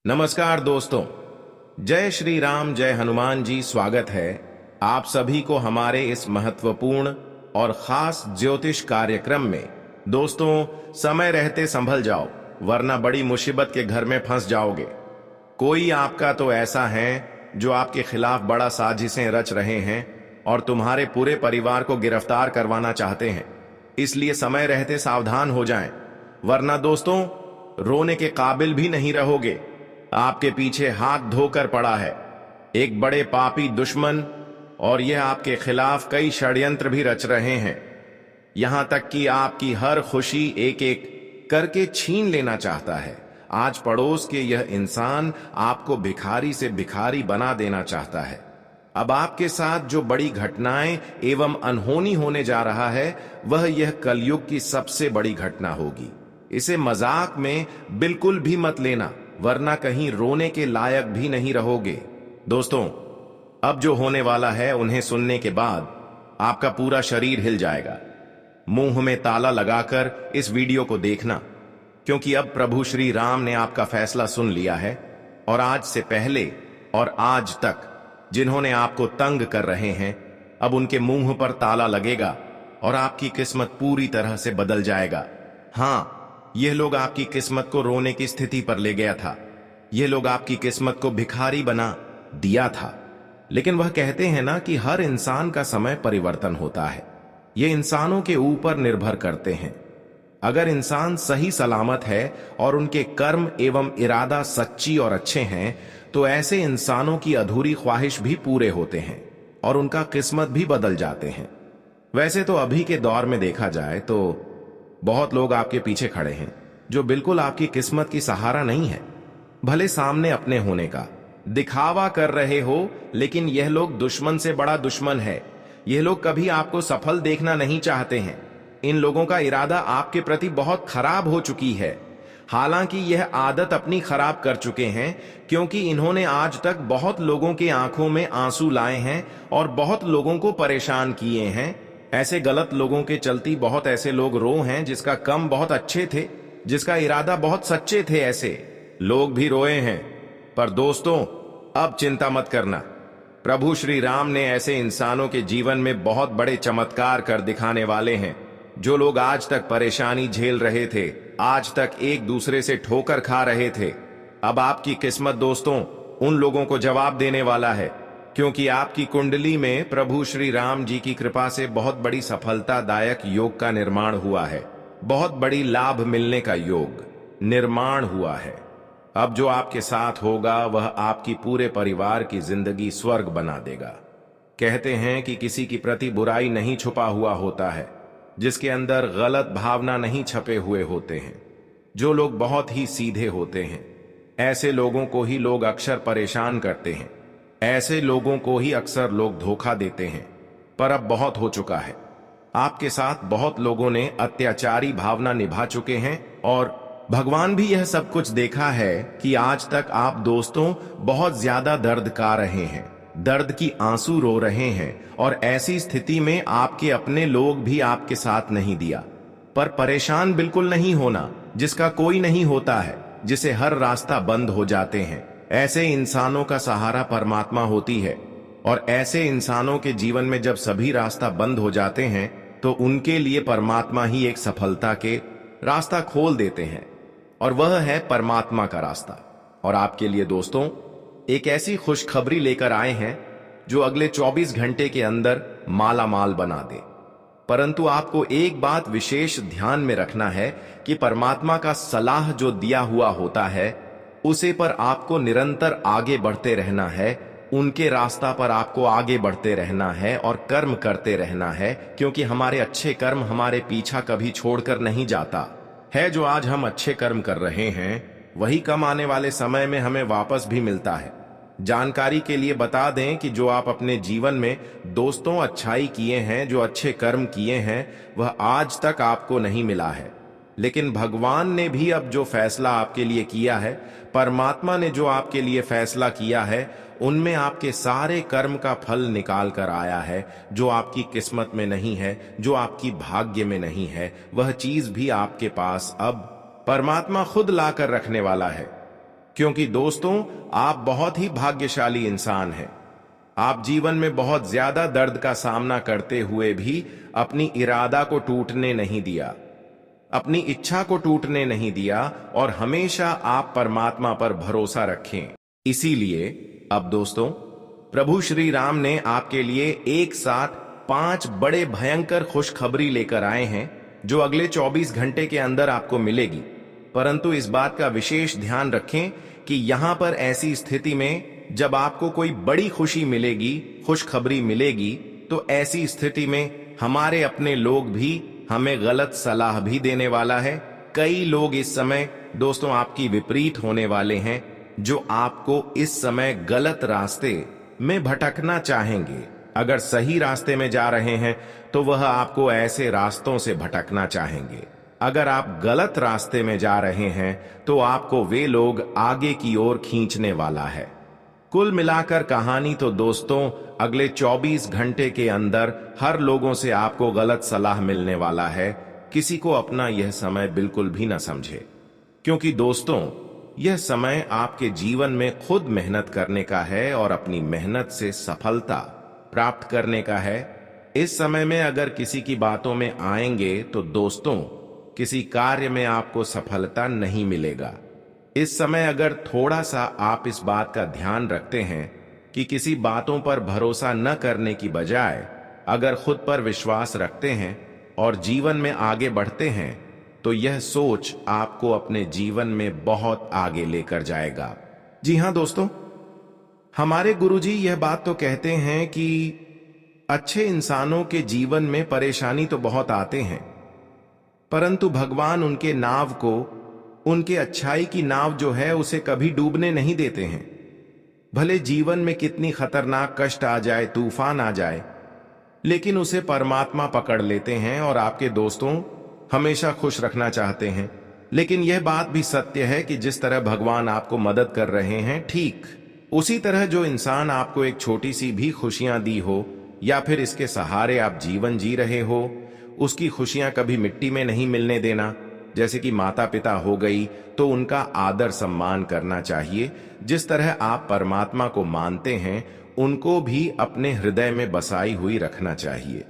नमस्कार दोस्तों। जय श्री राम, जय हनुमान जी। स्वागत है आप सभी को हमारे इस महत्वपूर्ण और खास ज्योतिष कार्यक्रम में। दोस्तों, समय रहते संभल जाओ, वरना बड़ी मुसीबत के घर में फंस जाओगे। कोई आपका तो ऐसा है जो आपके खिलाफ बड़ा साजिशें रच रहे हैं और तुम्हारे पूरे परिवार को गिरफ्तार करवाना चाहते हैं। इसलिए समय रहते सावधान हो जाएं, वरना दोस्तों रोने के काबिल भी नहीं रहोगे। आपके पीछे हाथ धोकर पड़ा है एक बड़े पापी दुश्मन, और यह आपके खिलाफ कई षड्यंत्र भी रच रहे हैं। यहां तक कि आपकी हर खुशी एक एक करके छीन लेना चाहता है। आज पड़ोस के यह इंसान आपको भिखारी से भिखारी बना देना चाहता है। अब आपके साथ जो बड़ी घटनाएं एवं अनहोनी होने जा रहा है, वह यह कलयुग की सबसे बड़ी घटना होगी। इसे मजाक में बिल्कुल भी मत लेना, वरना कहीं रोने के लायक भी नहीं रहोगे। दोस्तों, अब जो होने वाला है उन्हें सुनने के बाद आपका पूरा शरीर हिल जाएगा। मुंह में ताला लगाकर इस वीडियो को देखना, क्योंकि अब प्रभु श्री राम ने आपका फैसला सुन लिया है। और आज से पहले और आज तक जिन्होंने आपको तंग कर रहे हैं, अब उनके मुंह पर ताला लगेगा और आपकी किस्मत पूरी तरह से बदल जाएगा। हाँ, यह लोग आपकी किस्मत को रोने की स्थिति पर ले गया था। यह लोग आपकी किस्मत को भिखारी बना दिया था। लेकिन वह कहते हैं ना कि हर इंसान का समय परिवर्तन होता है। यह इंसानों के ऊपर निर्भर करते हैं। अगर इंसान सही सलामत है और उनके कर्म एवं इरादा सच्ची और अच्छे हैं, तो ऐसे इंसानों की अधूरी ख्वाहिश भी पूरे होते हैं और उनका किस्मत भी बदल जाते हैं। वैसे तो अभी के दौर में देखा जाए तो बहुत लोग आपके पीछे खड़े हैं जो बिल्कुल आपकी किस्मत की सहारा नहीं है। भले सामने अपने होने का दिखावा कर रहे हो, लेकिन यह लोग दुश्मन से बड़ा दुश्मन है। यह लोग कभी आपको सफल देखना नहीं चाहते हैं। इन लोगों का इरादा आपके प्रति बहुत खराब हो चुकी है। हालांकि यह आदत अपनी खराब कर चुके हैं, क्योंकि इन्होंने आज तक बहुत लोगों के आंखों में आंसू लाए हैं और बहुत लोगों को परेशान किए हैं। ऐसे गलत लोगों के चलती बहुत ऐसे लोग रो हैं जिसका कम बहुत अच्छे थे, जिसका इरादा बहुत सच्चे थे। ऐसे लोग भी रोए हैं। पर दोस्तों, अब चिंता मत करना। प्रभु श्री राम ने ऐसे इंसानों के जीवन में बहुत बड़े चमत्कार कर दिखाने वाले हैं। जो लोग आज तक परेशानी झेल रहे थे, आज तक एक दूसरे से ठोकर खा रहे थे, अब आपकी किस्मत दोस्तों उन लोगों को जवाब देने वाला है। क्योंकि आपकी कुंडली में प्रभु श्री राम जी की कृपा से बहुत बड़ी सफलतादायक योग का निर्माण हुआ है। बहुत बड़ी लाभ मिलने का योग निर्माण हुआ है। अब जो आपके साथ होगा वह आपकी पूरे परिवार की जिंदगी स्वर्ग बना देगा। कहते हैं कि किसी की प्रति बुराई नहीं छुपा हुआ होता है, जिसके अंदर गलत भावना नहीं छपे हुए होते हैं। जो लोग बहुत ही सीधे होते हैं, ऐसे लोगों को ही लोग अक्सर परेशान करते हैं। ऐसे लोगों को ही अक्सर लोग धोखा देते हैं। पर अब बहुत हो चुका है। आपके साथ बहुत लोगों ने अत्याचारी भावना निभा चुके हैं और भगवान भी यह सब कुछ देखा है कि आज तक आप दोस्तों बहुत ज्यादा दर्द का रहे हैं, दर्द की आंसू रो रहे हैं। और ऐसी स्थिति में आपके अपने लोग भी आपके साथ नहीं दिया। पर परेशान बिल्कुल नहीं होना, जिसका कोई नहीं होता है, जिसे हर रास्ता बंद हो जाते हैं। ऐसे इंसानों का सहारा परमात्मा होती है। और ऐसे इंसानों के जीवन में जब सभी रास्ता बंद हो जाते हैं, तो उनके लिए परमात्मा ही एक सफलता के रास्ता खोल देते हैं, और वह है परमात्मा का रास्ता। और आपके लिए दोस्तों एक ऐसी खुशखबरी लेकर आए हैं जो अगले 24 घंटे के अंदर माला माल बना दे। परंतु आपको एक बात विशेष ध्यान में रखना है कि परमात्मा का सलाह जो दिया हुआ होता है, उसे पर आपको निरंतर आगे बढ़ते रहना है। उनके रास्ता पर आपको आगे बढ़ते रहना है और कर्म करते रहना है, क्योंकि हमारे अच्छे कर्म हमारे पीछा कभी छोड़कर नहीं जाता है। जो आज हम अच्छे कर्म कर रहे हैं, वही कम आने वाले समय में हमें वापस भी मिलता है। जानकारी के लिए बता दें कि जो आप अपने जीवन में दोस्तों अच्छाई किए हैं, जो अच्छे कर्म किए हैं, वह आज तक आपको नहीं मिला है। लेकिन भगवान ने भी अब जो फैसला आपके लिए किया है, परमात्मा ने जो आपके लिए फैसला किया है, उनमें आपके सारे कर्म का फल निकाल कर आया है। जो आपकी किस्मत में नहीं है, जो आपकी भाग्य में नहीं है, वह चीज भी आपके पास अब परमात्मा खुद लाकर रखने वाला है। क्योंकि दोस्तों आप बहुत ही भाग्यशाली इंसान हैं। आप जीवन में बहुत ज्यादा दर्द का सामना करते हुए भी अपनी इरादा को टूटने नहीं दिया, अपनी इच्छा को टूटने नहीं दिया और हमेशा आप परमात्मा पर भरोसा रखें। इसीलिए अब दोस्तों प्रभु श्री राम ने आपके लिए एक साथ 5 बड़े भयंकर खुशखबरी लेकर आए हैं जो अगले 24 घंटे के अंदर आपको मिलेगी। परंतु इस बात का विशेष ध्यान रखें कि यहां पर ऐसी स्थिति में जब आपको कोई बड़ी खुशी मिलेगी, खुशखबरी मिलेगी, तो ऐसी स्थिति में हमारे अपने लोग भी हमें गलत सलाह भी देने वाला है। कई लोग इस समय दोस्तों आपकी विपरीत होने वाले हैं जो आपको इस समय गलत रास्ते में भटकना चाहेंगे। अगर सही रास्ते में जा रहे हैं तो वह आपको ऐसे रास्तों से भटकना चाहेंगे। अगर आप गलत रास्ते में जा रहे हैं तो आपको वे लोग आगे की ओर खींचने वाला है। कुल मिलाकर कहानी तो दोस्तों अगले 24 घंटे के अंदर हर लोगों से आपको गलत सलाह मिलने वाला है। किसी को अपना यह समय बिल्कुल भी न समझे, क्योंकि दोस्तों यह समय आपके जीवन में खुद मेहनत करने का है और अपनी मेहनत से सफलता प्राप्त करने का है। इस समय में अगर किसी की बातों में आएंगे तो दोस्तों किसी कार्य में आपको सफलता नहीं मिलेगा। इस समय अगर थोड़ा सा आप इस बात का ध्यान रखते हैं कि किसी बातों पर भरोसा न करने की बजाय अगर खुद पर विश्वास रखते हैं और जीवन में आगे बढ़ते हैं तो यह सोच आपको अपने जीवन में बहुत आगे लेकर जाएगा। जी हां दोस्तों, हमारे गुरुजी यह बात तो कहते हैं कि अच्छे इंसानों के जीवन में परेशानी तो बहुत आते हैं, परंतु भगवान उनके नाव को, उनके अच्छाई की नाव जो है उसे कभी डूबने नहीं देते हैं। भले जीवन में कितनी खतरनाक कष्ट आ जाए, तूफान आ जाए, लेकिन उसे परमात्मा पकड़ लेते हैं और आपके दोस्तों हमेशा खुश रखना चाहते हैं। लेकिन यह बात भी सत्य है कि जिस तरह भगवान आपको मदद कर रहे हैं, ठीक उसी तरह जो इंसान आपको एक छोटी सी भी खुशियां दी हो या फिर इसके सहारे आप जीवन जी रहे हो, उसकी खुशियां कभी मिट्टी में नहीं मिलने देना। जैसे कि माता पिता हो गई तो उनका आदर सम्मान करना चाहिए। जिस तरह आप परमात्मा को मानते हैं उनको भी अपने हृदय में बसाई हुई रखना चाहिए,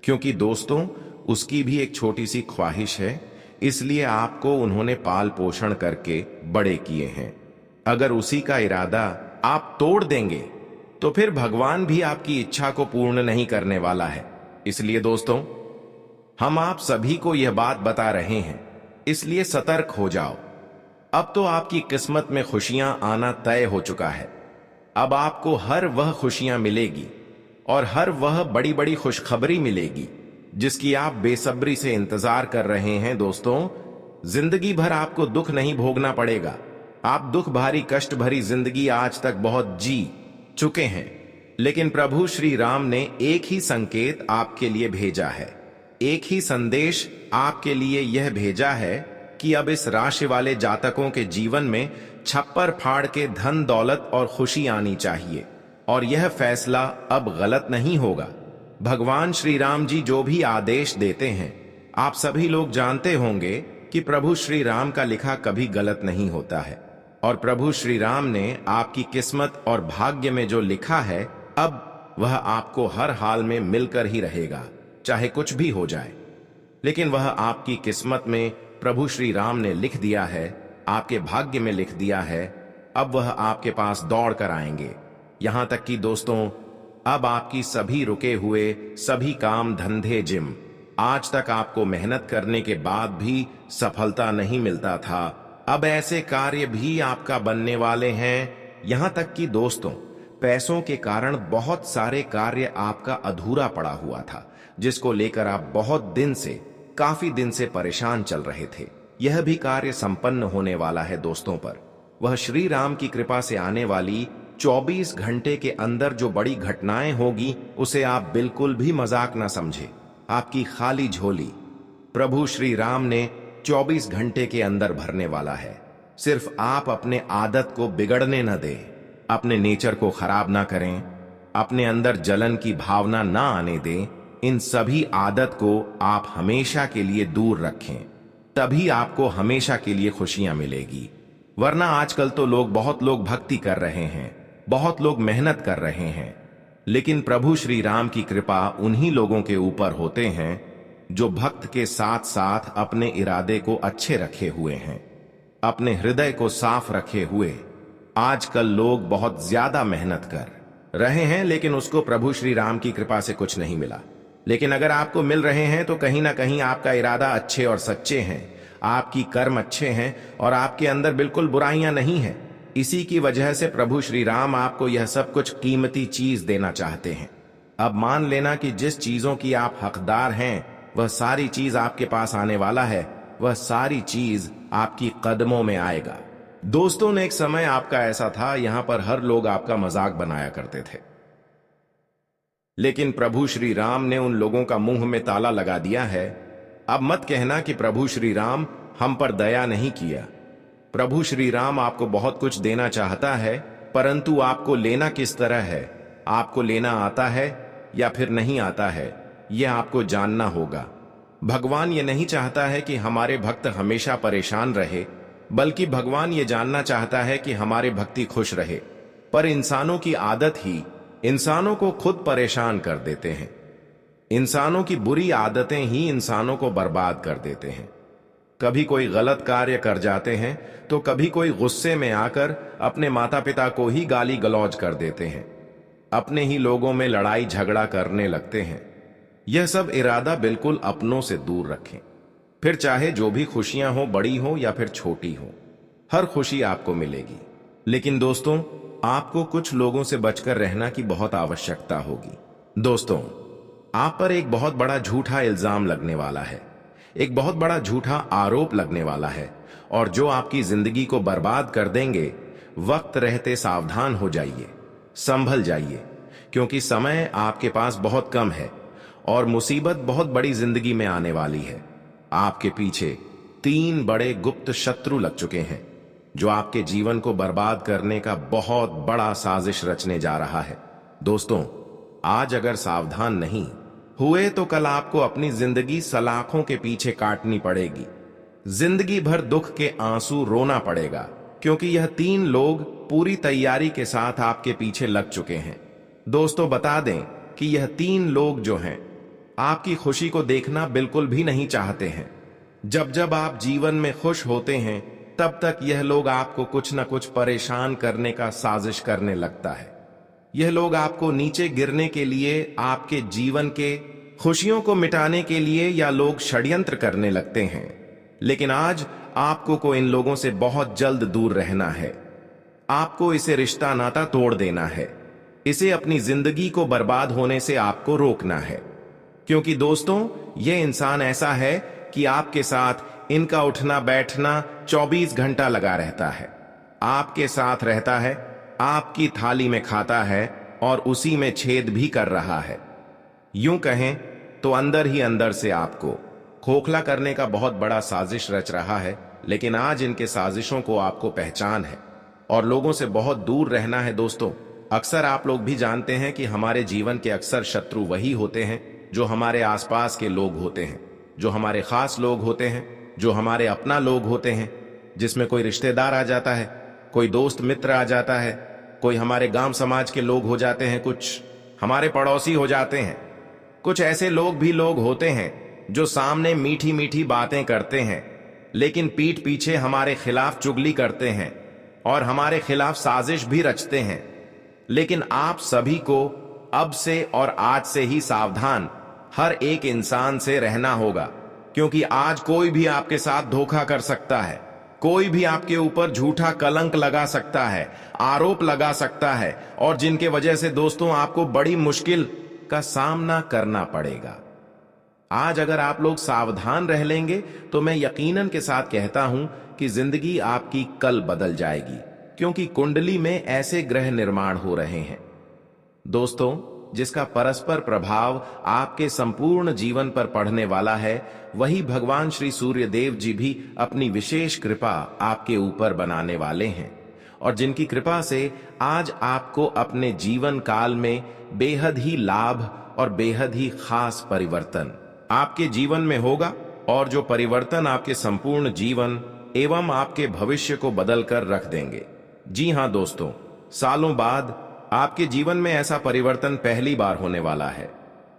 क्योंकि दोस्तों उसकी भी एक छोटी सी ख्वाहिश है, इसलिए आपको उन्होंने पाल पोषण करके बड़े किए हैं। अगर उसी का इरादा आप तोड़ देंगे तो फिर भगवान भी आपकी इच्छा को पूर्ण नहीं करने वाला है। इसलिए दोस्तों हम आप सभी को यह बात बता रहे हैं, इसलिए सतर्क हो जाओ। अब तो आपकी किस्मत में खुशियां आना तय हो चुका है। अब आपको हर वह खुशियां मिलेगी और हर वह बड़ी बड़ी खुशखबरी मिलेगी जिसकी आप बेसब्री से इंतजार कर रहे हैं। दोस्तों जिंदगी भर आपको दुख नहीं भोगना पड़ेगा। आप दुख भारी कष्ट भरी जिंदगी आज तक बहुत जी चुके हैं, लेकिन प्रभु श्री राम ने एक ही संकेत आपके लिए भेजा है, एक ही संदेश आपके लिए यह भेजा है कि अब इस राशि वाले जातकों के जीवन में छप्पर फाड़ के धन दौलत और खुशी आनी चाहिए। और यह फैसला अब गलत नहीं होगा। भगवान श्री राम जी जो भी आदेश देते हैं, आप सभी लोग जानते होंगे कि प्रभु श्री राम का लिखा कभी गलत नहीं होता है। और प्रभु श्री राम ने आपकी किस्मत और भाग्य में जो लिखा है, अब वह आपको हर हाल में मिलकर ही रहेगा, चाहे कुछ भी हो जाए। लेकिन वह आपकी किस्मत में प्रभु श्री राम ने लिख दिया है, आपके भाग्य में लिख दिया है। अब वह आपके पास दौड़ कर आएंगे। यहां तक कि दोस्तों अब आपकी सभी रुके हुए सभी काम धंधे, जिम, आज तक आपको मेहनत करने के बाद भी सफलता नहीं मिलता था, अब ऐसे कार्य भी आपका बनने वाले हैं। यहां तक कि दोस्तों पैसों के कारण बहुत सारे कार्य आपका अधूरा पड़ा हुआ था, जिसको लेकर आप बहुत काफी दिन से परेशान चल रहे थे, यह भी कार्य संपन्न होने वाला है। दोस्तों पर वह श्री राम की कृपा से आने वाली 24 घंटे के अंदर जो बड़ी घटनाएं होगी उसे आप बिल्कुल भी मजाक ना समझे। आपकी खाली झोली प्रभु श्री राम ने 24 घंटे के अंदर भरने वाला है। सिर्फ आप अपने आदत को बिगड़ने न दें, अपने नेचर को खराब ना करें, अपने अंदर जलन की भावना ना आने दें। इन सभी आदत को आप हमेशा के लिए दूर रखें, तभी आपको हमेशा के लिए खुशियां मिलेगी। वरना आजकल तो बहुत लोग भक्ति कर रहे हैं, बहुत लोग मेहनत कर रहे हैं, लेकिन प्रभु श्री राम की कृपा उन्हीं लोगों के ऊपर होते हैं जो भक्त के साथ साथ अपने इरादे को अच्छे रखे हुए हैं, अपने हृदय को साफ रखे हुए। आजकल लोग बहुत ज्यादा मेहनत कर रहे हैं, लेकिन उसको प्रभु श्री राम की कृपा से कुछ नहीं मिला। लेकिन अगर आपको मिल रहे हैं तो कहीं ना कहीं आपका इरादा अच्छे और सच्चे हैं, आपकी कर्म अच्छे हैं और आपके अंदर बिल्कुल बुराइयां नहीं हैं। इसी की वजह से प्रभु श्री राम आपको यह सब कुछ कीमती चीज देना चाहते हैं। अब मान लेना कि जिस चीजों की आप हकदार हैं वह सारी चीज आपके पास आने वाला है, वह सारी चीज आपकी कदमों में आएगा। दोस्तों ने एक समय आपका ऐसा था, यहां पर हर लोग आपका मजाक बनाया करते थे, लेकिन प्रभु श्री राम ने उन लोगों का मुंह में ताला लगा दिया है। अब मत कहना कि प्रभु श्री राम हम पर दया नहीं किया। प्रभु श्री राम आपको बहुत कुछ देना चाहता है, परंतु आपको लेना किस तरह है, आपको लेना आता है या फिर नहीं आता है, यह आपको जानना होगा। भगवान ये नहीं चाहता है कि हमारे भक्त हमेशा परेशान रहे, बल्कि भगवान ये जानना चाहता है कि हमारे भक्ति खुश रहे। पर इंसानों की आदत ही इंसानों को खुद परेशान कर देते हैं। इंसानों की बुरी आदतें ही इंसानों को बर्बाद कर देते हैं। कभी कोई गलत कार्य कर जाते हैं तो कभी कोई गुस्से में आकर अपने माता पिता को ही गाली गलौज कर देते हैं, अपने ही लोगों में लड़ाई झगड़ा करने लगते हैं। यह सब इरादा बिल्कुल अपनों से दूर रखें। फिर चाहे जो भी खुशियां हो, बड़ी हो या फिर छोटी हो, हर खुशी आपको मिलेगी। लेकिन दोस्तों, आपको कुछ लोगों से बचकर रहना की बहुत आवश्यकता होगी। दोस्तों, आप पर एक बहुत बड़ा झूठा इल्जाम लगने वाला है, एक बहुत बड़ा झूठा आरोप लगने वाला है, और जो आपकी जिंदगी को बर्बाद कर देंगे। वक्त रहते सावधान हो जाइए, संभल जाइए, क्योंकि समय आपके पास बहुत कम है और मुसीबत बहुत बड़ी जिंदगी में आने वाली है। आपके पीछे 3 बड़े गुप्त शत्रु लग चुके हैं, जो आपके जीवन को बर्बाद करने का बहुत बड़ा साजिश रचने जा रहा है। दोस्तों, आज अगर सावधान नहीं हुए तो कल आपको अपनी जिंदगी सलाखों के पीछे काटनी पड़ेगी। जिंदगी भर दुख के आंसू रोना पड़ेगा, क्योंकि यह 3 लोग पूरी तैयारी के साथ आपके पीछे लग चुके हैं। दोस्तों, बता दें कि यह 3 लोग जो हैं, आपकी खुशी को देखना बिल्कुल भी नहीं चाहते हैं। जब जब आप जीवन में खुश होते हैं, तब तक यह लोग आपको कुछ न कुछ परेशान करने का साजिश करने लगता है। यह लोग आपको नीचे गिरने के लिए, आपके जीवन के खुशियों को मिटाने के लिए या लोग षड्यंत्र करने लगते हैं। लेकिन आज आपको इन लोगों से बहुत जल्द दूर रहना है। आपको इसे रिश्ता नाता तोड़ देना है। इसे अपनी जिंदगी को बर्बाद होने से आपको रोकना है, क्योंकि दोस्तों, यह इंसान ऐसा है कि आपके साथ इनका उठना बैठना 24 घंटा लगा रहता है। आपके साथ रहता है, आपकी थाली में खाता है और उसी में छेद भी कर रहा है। यूं कहें तो अंदर ही अंदर से आपको खोखला करने का बहुत बड़ा साजिश रच रहा है। लेकिन आज इनके साजिशों को आपको पहचान है और लोगों से बहुत दूर रहना है। दोस्तों, अक्सर आप लोग भी जानते हैं कि हमारे जीवन के अक्सर शत्रु वही होते हैं जो हमारे आसपास के लोग होते हैं, जो हमारे खास लोग होते हैं, जो हमारे अपना लोग होते हैं, जिसमें कोई रिश्तेदार आ जाता है, कोई दोस्त मित्र आ जाता है, कोई हमारे गांव समाज के लोग हो जाते हैं, कुछ हमारे पड़ोसी हो जाते हैं। कुछ ऐसे लोग भी लोग होते हैं जो सामने मीठी मीठी बातें करते हैं, लेकिन पीठ पीछे हमारे खिलाफ चुगली करते हैं और हमारे खिलाफ साजिश भी रचते हैं। लेकिन आप सभी को अब से और आज से ही सावधान हर एक इंसान से रहना होगा, क्योंकि आज कोई भी आपके साथ धोखा कर सकता है, कोई भी आपके ऊपर झूठा कलंक लगा सकता है, आरोप लगा सकता है, और जिनके वजह से दोस्तों आपको बड़ी मुश्किल का सामना करना पड़ेगा। आज अगर आप लोग सावधान रह लेंगे तो मैं यकीनन के साथ कहता हूं कि जिंदगी आपकी कल बदल जाएगी, क्योंकि कुंडली में ऐसे ग्रह निर्माण हो रहे हैं दोस्तों, जिसका परस्पर प्रभाव आपके संपूर्ण जीवन पर पड़ने वाला है। वही भगवान श्री सूर्य देव जी भी अपनी विशेष कृपा आपके ऊपर बनाने वाले हैं, और जिनकी कृपा से आज आपको अपने जीवन काल में बेहद ही लाभ और बेहद ही खास परिवर्तन आपके जीवन में होगा। और जो परिवर्तन आपके संपूर्ण जीवन एवं आपके भविष्य को बदलकर रख देंगे। जी हां दोस्तों, सालों बाद आपके जीवन में ऐसा परिवर्तन पहली बार होने वाला है।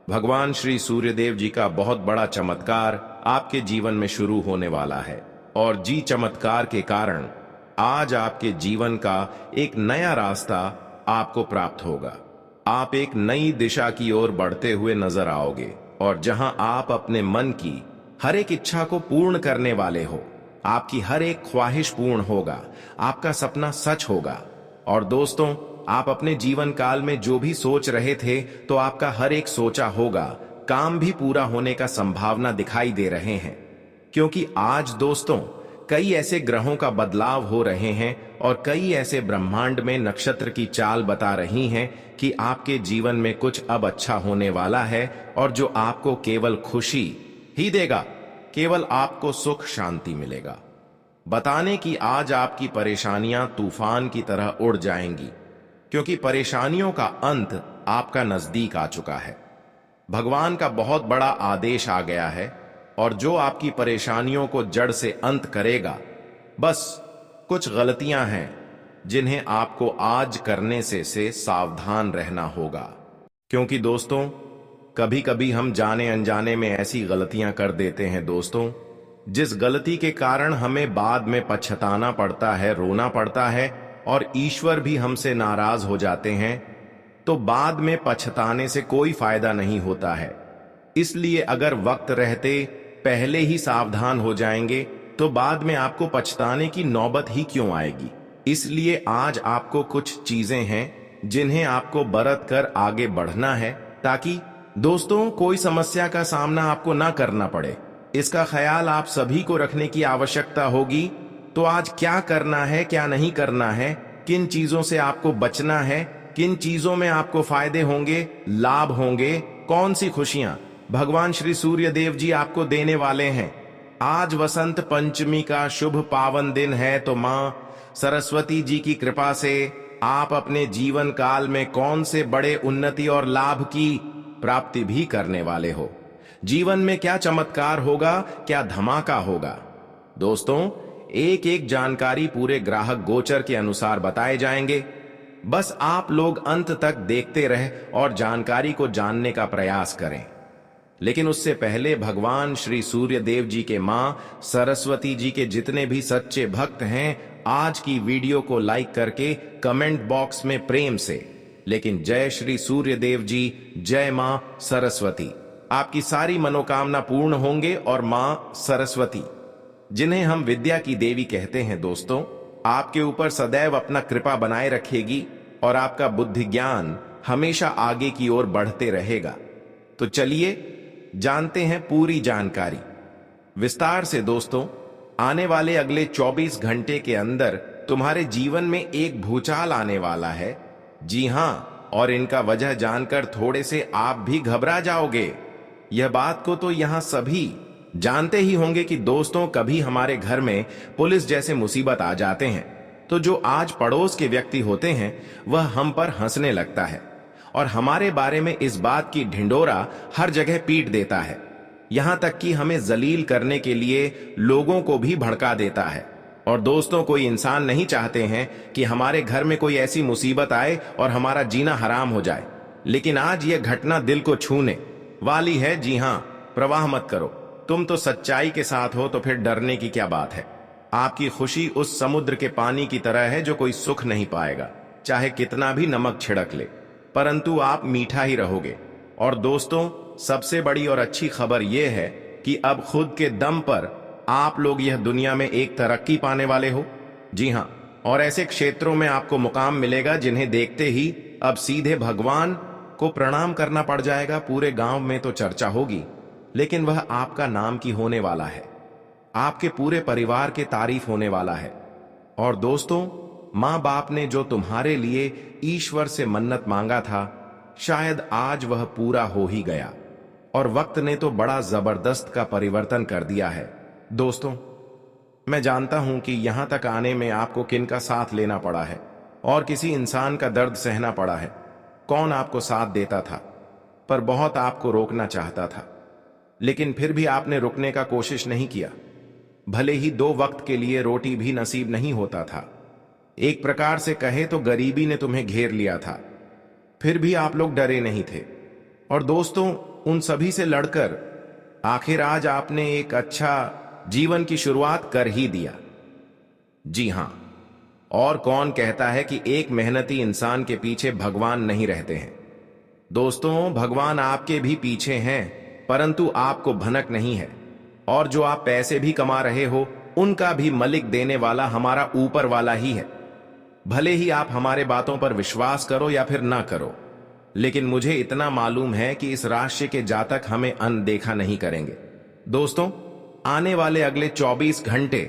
भगवान श्री सूर्यदेव जी का बहुत बड़ा चमत्कार आपके जीवन में शुरू होने वाला है और जी चमत्कार के कारण आज आपके जीवन का एक नया रास्ता आपको प्राप्त होगा। आप एक नई दिशा की ओर बढ़ते हुए नजर आओगे और जहां आप अपने मन की हर एक इच्छा को पूर्ण करने वाले हो, आपकी हर एक ख्वाहिश पूर्ण होगा, आपका सपना सच होगा। और दोस्तों, आप अपने जीवन काल में जो भी सोच रहे थे तो आपका हर एक सोचा होगा काम भी पूरा होने का संभावना दिखाई दे रहे हैं, क्योंकि आज दोस्तों कई ऐसे ग्रहों का बदलाव हो रहे हैं और कई ऐसे ब्रह्मांड में नक्षत्र की चाल बता रही हैं कि आपके जीवन में कुछ अब अच्छा होने वाला है और जो आपको केवल खुशी ही देगा, केवल आपको सुख शांति मिलेगा। बताने कि आज आपकी परेशानियां तूफान की तरह उड़ जाएंगी, क्योंकि परेशानियों का अंत आपका नजदीक आ चुका है। भगवान का बहुत बड़ा आदेश आ गया है और जो आपकी परेशानियों को जड़ से अंत करेगा, बस कुछ गलतियां हैं जिन्हें आपको आज करने से सावधान रहना होगा। क्योंकि दोस्तों, कभी कभी हम जाने अनजाने में ऐसी गलतियां कर देते हैं दोस्तों, जिस गलती के कारण हमें बाद में पछताना पड़ता है, रोना पड़ता है और ईश्वर भी हमसे नाराज हो जाते हैं। तो बाद में पछताने से कोई फायदा नहीं होता है। इसलिए अगर वक्त रहते पहले ही सावधान हो जाएंगे तो बाद में आपको पछताने की नौबत ही क्यों आएगी। इसलिए आज आपको कुछ चीजें हैं जिन्हें आपको बरत कर आगे बढ़ना है, ताकि दोस्तों कोई समस्या का सामना आपको ना करना पड़े। इसका ख्याल आप सभी को रखने की आवश्यकता होगी। तो आज क्या करना है, क्या नहीं करना है, किन चीजों से आपको बचना है, किन चीजों में आपको फायदे होंगे, लाभ होंगे, कौन सी खुशियां भगवान श्री सूर्य देव जी आपको देने वाले हैं। आज वसंत पंचमी का शुभ पावन दिन है, तो मां सरस्वती जी की कृपा से आप अपने जीवन काल में कौन से बड़े उन्नति और लाभ की प्राप्ति भी करने वाले हो। जीवन में क्या चमत्कार होगा, क्या धमाका होगा। दोस्तों, एक एक जानकारी पूरे ग्राहक गोचर के अनुसार बताए जाएंगे। बस आप लोग अंत तक देखते रहे और जानकारी को जानने का प्रयास करें। लेकिन उससे पहले भगवान श्री सूर्य देव जी के मां सरस्वती जी के जितने भी सच्चे भक्त हैं, आज की वीडियो को लाइक करके कमेंट बॉक्स में प्रेम से लेकिन जय श्री सूर्य देव जी, जय मां सरस्वती, आपकी सारी मनोकामना पूर्ण होंगे। और मां सरस्वती, जिन्हें हम विद्या की देवी कहते हैं दोस्तों, आपके ऊपर सदैव अपना कृपा बनाए रखेगी और आपका बुद्धि ज्ञान हमेशा आगे की ओर बढ़ते रहेगा। तो चलिए जानते हैं पूरी जानकारी विस्तार से दोस्तों। आने वाले अगले 24 घंटे के अंदर तुम्हारे जीवन में एक भूचाल आने वाला है। जी हां, और इनका वजह जानकर थोड़े से आप भी घबरा जाओगे। यह बात को तो यहां सभी जानते ही होंगे कि दोस्तों, कभी हमारे घर में पुलिस जैसे मुसीबत आ जाते हैं तो जो आज पड़ोस के व्यक्ति होते हैं वह हम पर हंसने लगता है और हमारे बारे में इस बात की ढिंडोरा हर जगह पीट देता है। यहां तक कि हमें जलील करने के लिए लोगों को भी भड़का देता है। और दोस्तों, कोई इंसान नहीं चाहते हैं कि हमारे घर में कोई ऐसी मुसीबत आए और हमारा जीना हराम हो जाए। लेकिन आज यह घटना दिल को छूने वाली है। जी हां, प्रवाह मत करो, तुम तो सच्चाई के साथ हो, तो फिर डरने की क्या बात है। आपकी खुशी उस समुद्र के पानी की तरह है जो कोई सुख नहीं पाएगा, चाहे कितना भी नमक छिड़क ले, परंतु आप मीठा ही रहोगे। और दोस्तों, सबसे बड़ी और अच्छी खबर यह है कि अब खुद के दम पर आप लोग यह दुनिया में एक तरक्की पाने वाले हो। जी हां, और ऐसे क्षेत्रों में आपको मुकाम मिलेगा जिन्हें देखते ही अब सीधे भगवान को प्रणाम करना पड़ जाएगा। पूरे गांव में तो चर्चा होगी, लेकिन वह आपका नाम की होने वाला है। आपके पूरे परिवार के तारीफ होने वाला है। और दोस्तों, मां बाप ने जो तुम्हारे लिए ईश्वर से मन्नत मांगा था, शायद आज वह पूरा हो ही गया। और वक्त ने तो बड़ा जबरदस्त का परिवर्तन कर दिया है। दोस्तों, मैं जानता हूं कि यहां तक आने में आपको किन का साथ लेना पड़ा है और किसी इंसान का दर्द सहना पड़ा है। कौन आपको साथ देता था, पर बहुत आपको रोकना चाहता था, लेकिन फिर भी आपने रुकने का कोशिश नहीं किया। भले ही 2 वक्त के लिए रोटी भी नसीब नहीं होता था। एक प्रकार से कहे तो गरीबी ने तुम्हें घेर लिया था, फिर भी आप लोग डरे नहीं थे। और दोस्तों, उन सभी से लड़कर आखिर आज आपने एक अच्छा जीवन की शुरुआत कर ही दिया। जी हां, और कौन कहता है कि एक मेहनती इंसान के पीछे भगवान नहीं रहते हैं। दोस्तों, भगवान आपके भी पीछे हैं, परंतु आपको भनक नहीं है। और जो आप पैसे भी कमा रहे हो, उनका भी मलिक देने वाला हमारा ऊपर वाला ही है। भले ही आप हमारे बातों पर विश्वास करो या फिर ना करो, लेकिन मुझे इतना मालूम है कि इस राशि के जातक हमें अनदेखा नहीं करेंगे। दोस्तों, आने वाले अगले 24 घंटे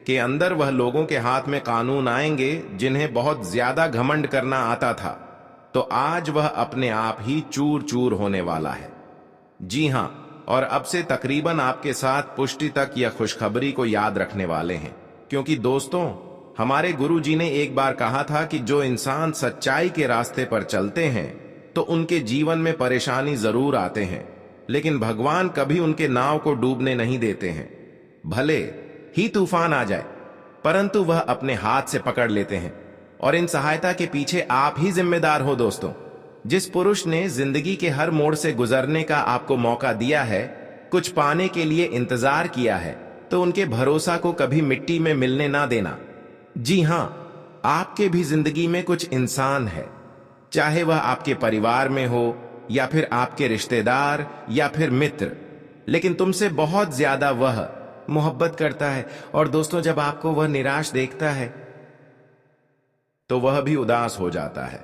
के अंदर वह लोगों के हाथ में कानून आएंगे जिन्हें बहुत ज्यादा घमंड करना आता था, तो आज वह अपने आप ही चूर चूर होने वाला है। जी हां, और अब से तकरीबन आपके साथ पुष्टि तक या खुशखबरी को याद रखने वाले हैं, क्योंकि दोस्तों, हमारे गुरुजी ने एक बार कहा था कि जो इंसान सच्चाई के रास्ते पर चलते हैं तो उनके जीवन में परेशानी जरूर आते हैं, लेकिन भगवान कभी उनके नाव को डूबने नहीं देते हैं। भले ही तूफान आ जाए, परंतु वह अपने हाथ से पकड़ लेते हैं, और इन सहायता के पीछे आप ही जिम्मेदार हो। दोस्तों, जिस पुरुष ने जिंदगी के हर मोड़ से गुजरने का आपको मौका दिया है, कुछ पाने के लिए इंतजार किया है, तो उनके भरोसा को कभी मिट्टी में मिलने ना देना। जी हां, आपके भी जिंदगी में कुछ इंसान है, चाहे वह आपके परिवार में हो या फिर आपके रिश्तेदार या फिर मित्र, लेकिन तुमसे बहुत ज्यादा वह मोहब्बत करता है। और दोस्तों, जब आपको वह निराश देखता है तो वह भी उदास हो जाता है,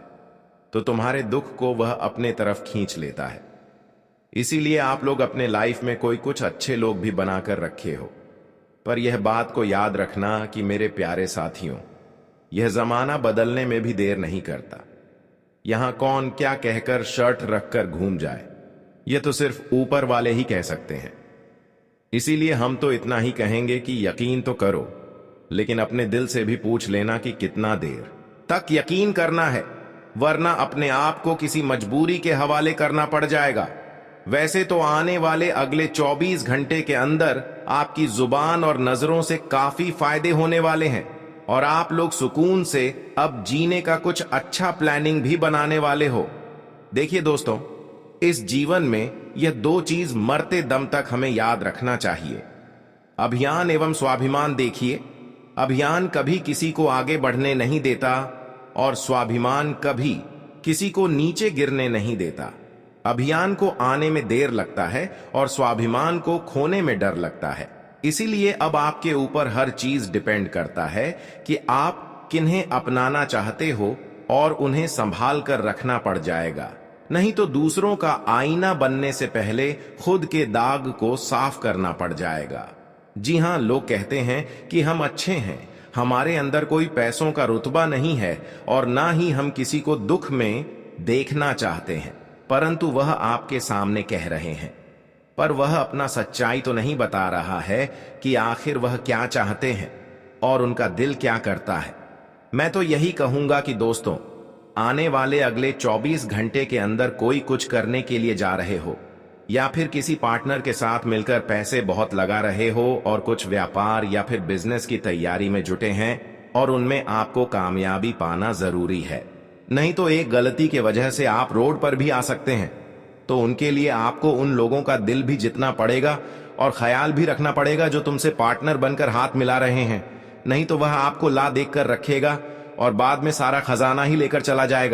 तो तुम्हारे दुख को वह अपने तरफ खींच लेता है। इसीलिए आप लोग अपने लाइफ में कोई कुछ अच्छे लोग भी बनाकर रखे हो। पर यह बात को याद रखना कि मेरे प्यारे साथियों, यह जमाना बदलने में भी देर नहीं करता। यहां कौन क्या कहकर शर्ट रखकर घूम जाए, यह तो सिर्फ ऊपर वाले ही कह सकते हैं। इसीलिए हम तो इतना ही कहेंगे कि यकीन तो करो, लेकिन अपने दिल से भी पूछ लेना कि कितना देर तक यकीन करना है, वरना अपने आप को किसी मजबूरी के हवाले करना पड़ जाएगा। वैसे तो आने वाले अगले 24 घंटे के अंदर आपकी जुबान और नजरों से काफी फायदे होने वाले हैं, और आप लोग सुकून से अब जीने का कुछ अच्छा प्लानिंग भी बनाने वाले हो। देखिए दोस्तों, इस जीवन में यह 2 चीज मरते दम तक हमें याद रखना चाहिए, अभियान एवं स्वाभिमान। देखिए, अभियान कभी किसी को आगे बढ़ने नहीं देता, और स्वाभिमान कभी किसी को नीचे गिरने नहीं देता। अभियान को आने में देर लगता है और स्वाभिमान को खोने में डर लगता है। इसीलिए अब आपके ऊपर हर चीज डिपेंड करता है कि आप किन्हें अपनाना चाहते हो, और उन्हें संभाल कर रखना पड़ जाएगा। नहीं तो दूसरों का आईना बनने से पहले खुद के दाग को साफ करना पड़ जाएगा। जी हां, लोग कहते हैं कि हम अच्छे हैं, हमारे अंदर कोई पैसों का रुतबा नहीं है, और ना ही हम किसी को दुख में देखना चाहते हैं, परंतु वह आपके सामने कह रहे हैं, पर वह अपना सच्चाई तो नहीं बता रहा है कि आखिर वह क्या चाहते हैं और उनका दिल क्या करता है। मैं तो यही कहूंगा कि दोस्तों, आने वाले अगले 24 घंटे के अंदर कोई कुछ करने के लिए जा रहे हो, या फिर किसी पार्टनर के साथ मिलकर पैसे बहुत लगा रहे हो, और कुछ व्यापार या फिर बिजनेस की तैयारी में जुटे हैं, और उनमें आपको कामयाबी पाना जरूरी है। नहीं तो एक गलती के वजह से आप रोड पर भी आ सकते हैं, तो उनके लिए आपको उन लोगों का दिल भी जितना पड़ेगा और ख्याल भी रखना पड़ेगा जो तुमसे पार्टनर बनकर हाथ मिला रहे हैं। नहीं तो वह आपको ला देख कर रखेगा और बाद में सारा खजाना ही लेकर चला जाएगा।